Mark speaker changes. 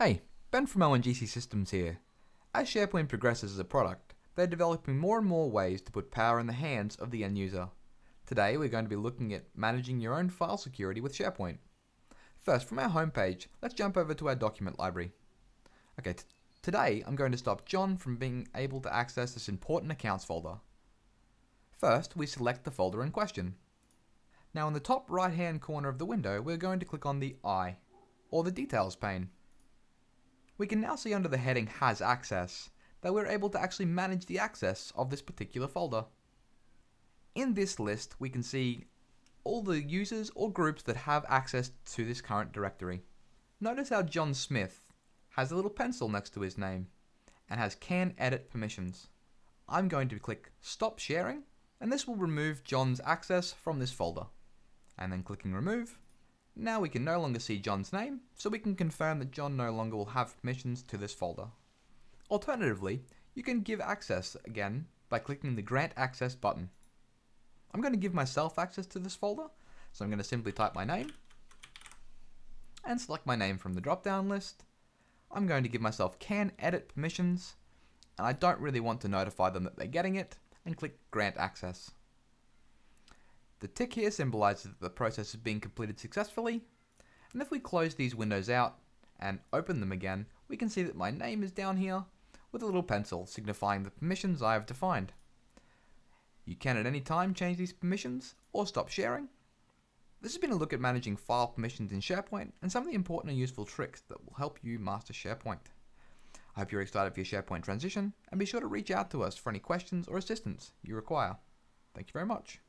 Speaker 1: Hey, Ben from ONGC Systems here. As SharePoint progresses as a product, they're developing more and more ways to put power in the hands of the end user. Today we're going to be looking at managing your own file security with SharePoint. First, from our homepage, let's jump over to our document library. Okay, today I'm going to stop John from being able to access this important accounts folder. First, we select the folder in question. Now in the top right hand corner of the window, we're going to click on the I, or the Details pane. We can now see under the heading Has Access that we're able to actually manage the access of this particular folder. In this list, we can see all the users or groups that have access to this current directory. Notice how John Smith has a little pencil next to his name and has Can Edit Permissions. I'm going to click Stop Sharing, and this will remove John's access from this folder. And then clicking Remove, now we can no longer see John's name, so we can confirm that John no longer will have permissions to this folder. Alternatively, you can give access again by clicking the Grant Access button. I'm going to give myself access to this folder, so I'm going to simply type my name and select my name from the drop-down list. I'm going to give myself Can Edit Permissions, and I don't really want to notify them that they're getting it, and click Grant Access. The tick here symbolizes that the process is being completed successfully, and if we close these windows out and open them again, we can see that my name is down here with a little pencil signifying the permissions I have defined. You can at any time change these permissions or stop sharing. This has been a look at managing file permissions in SharePoint and some of the important and useful tricks that will help you master SharePoint. I hope you're excited for your SharePoint transition, and be sure to reach out to us for any questions or assistance you require. Thank you very much.